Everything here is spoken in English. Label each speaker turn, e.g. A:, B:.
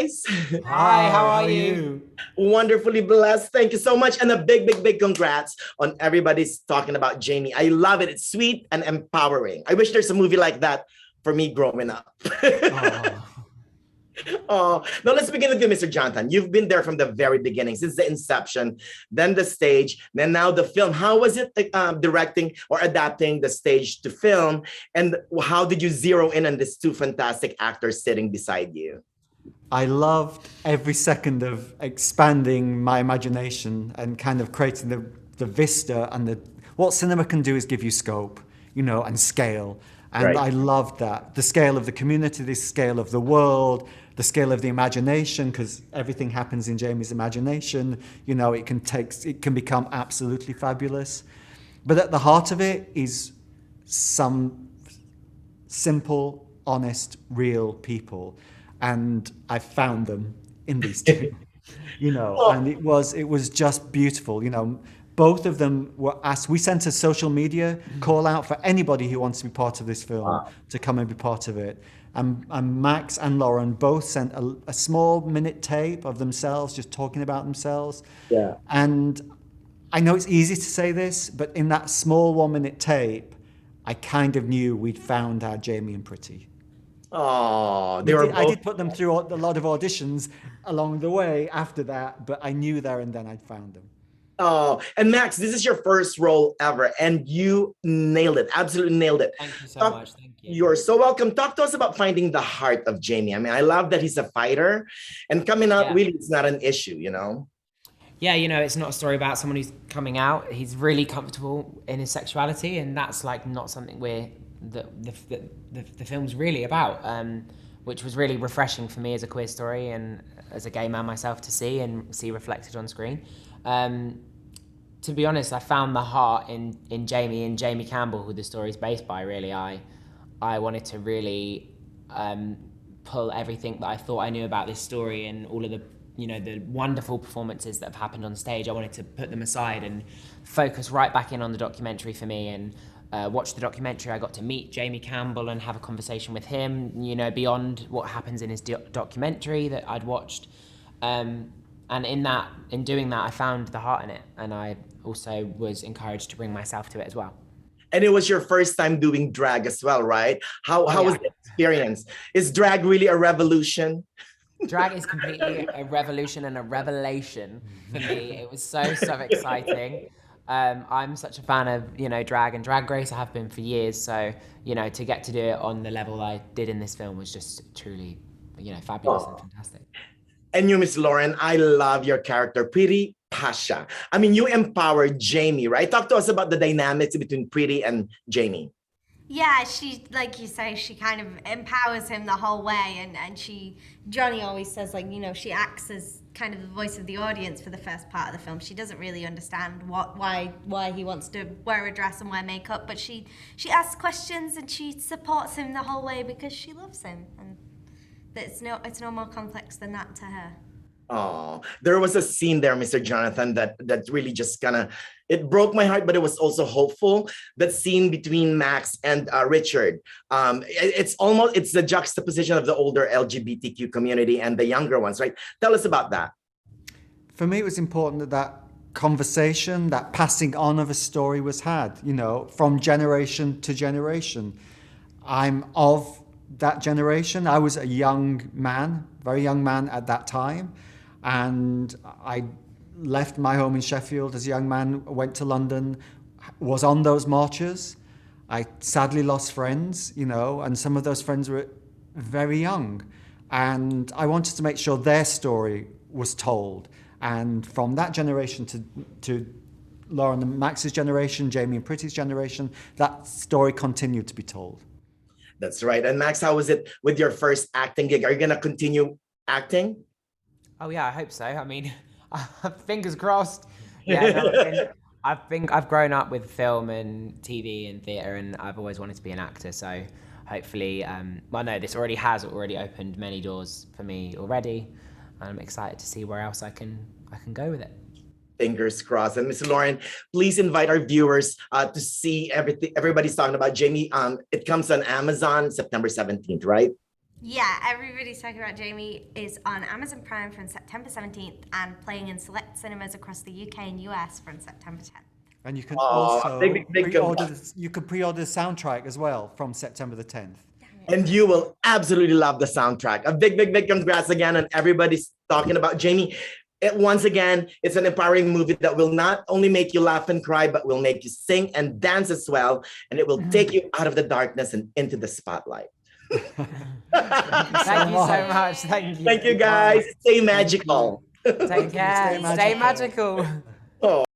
A: guys.
B: Hi, how are you?
A: Wonderfully blessed. Thank you so much. And a big congrats on everybody's talking about Jamie. I love it. It's sweet and empowering. I wish there's a movie like that for me growing up.
B: Oh.
A: Oh, now let's begin with you, Mr. Jonathan. You've been there from the very beginning, since the inception, then the stage, then now the film. How was it directing or adapting the stage to film? And how did you zero in on these two fantastic actors sitting beside you?
C: I loved every second of expanding my imagination and kind of creating the vista and what cinema can do is give you scope, and scale. And
A: Right.
C: I loved that. The scale of the community, the scale of the world, the scale of the imagination, because everything happens in Jamie's imagination. It can become absolutely fabulous. But at the heart of it is some simple, honest, real people. And I found them in these two, and it was just beautiful. Both of them were asked. We sent a social media call out for anybody who wants to be part of this film to come and be part of it. And Max and Lauren both sent a small minute tape of themselves just talking about themselves.
A: Yeah.
C: And I know it's easy to say this, but in that small 1 minute tape, I kind of knew we'd found our Jamie and Pritti.
A: Oh,
C: I did put them through a lot of auditions along the way after that, but I knew there and then I'd found them.
A: Oh, and Max, this is your first role ever, and you nailed it. Absolutely nailed it.
B: Thank you so much. Thank you.
A: You're so welcome. Talk to us about finding the heart of Jamie. I mean, I love that he's a fighter, and coming out really is not an issue,
B: Yeah, it's not a story about someone who's coming out. He's really comfortable in his sexuality, and that's like not something the film's really about, which was really refreshing for me as a queer story and as a gay man myself to see and see reflected on screen. To be honest, I found the heart in Jamie Campbell, who the story is based by. Really, I wanted to really pull everything that I thought I knew about this story and all of the wonderful performances that have happened on stage. I wanted to put them aside and focus right back in on the documentary for me and watch the documentary. I got to meet Jamie Campbell and have a conversation with him, beyond what happens in his documentary that I'd watched. And in doing that, I found the heart in it. And I also was encouraged to bring myself to it as well.
A: And it was your first time doing drag as well, right? How was the experience? Is drag really a revolution?
B: Drag is completely a revolution and a revelation for me. It was so exciting. I'm such a fan of, drag and Drag Race. I have been for years. So, to get to do it on the level I did in this film was just truly, fabulous and fantastic.
A: And you, Miss Lauren, I love your character, Pritti Pasha. I mean, you empowered Jamie, right? Talk to us about the dynamics between Pritti and Jamie.
D: Yeah, she, like you say, she kind of empowers him the whole way, and Johnny always says, she acts as kind of the voice of the audience for the first part of the film. She doesn't really understand why he wants to wear a dress and wear makeup, but she asks questions and she supports him the whole way because she loves him, and it's no more complex than that to her.
A: Oh, there was a scene there, Mr. Jonathan, that really just it broke my heart, but it was also hopeful. That scene between Max and Richard. It's the juxtaposition of the older LGBTQ community and the younger ones, right? Tell us about that.
C: For me, it was important that conversation, that passing on of a story was had, from generation to generation. I'm of that generation. I was a young man, very young man at that time. And I left my home in Sheffield as a young man, went to London, was on those marches. I sadly lost friends, and some of those friends were very young. And I wanted to make sure their story was told. And from that generation to Lauren and Max's generation, Jamie and Pritti's generation, that story continued to be told.
A: That's right. And Max, how was it with your first acting gig? Are you going to continue acting?
B: Oh yeah, I hope so. I mean, fingers crossed. Yeah, no, I've grown up with film and TV and theatre, and I've always wanted to be an actor. So hopefully, this already opened many doors for me already. I'm excited to see where else I can go with it.
A: Fingers crossed. And Miss Lauren, please invite our viewers to see everything everybody's talking about Jamie. It comes on Amazon September 17th, right?
D: Yeah, everybody's talking about Jamie is on Amazon Prime from September 17th and playing in select cinemas across the UK and US from September 10th.
C: And you can
A: Oh,
C: also
A: big
C: pre-order.
A: congrats.
C: You can pre-order the soundtrack as well from September the 10th.
A: And you will absolutely love the soundtrack. A big congrats again. And everybody's talking about Jamie. Once again, it's an empowering movie that will not only make you laugh and cry, but will make you sing and dance as well. And it will take you out of the darkness and into the spotlight.
B: Thank you so much. Thank you.
A: Thank you, guys. Stay magical.
B: Take care. Stay magical.
A: Oh.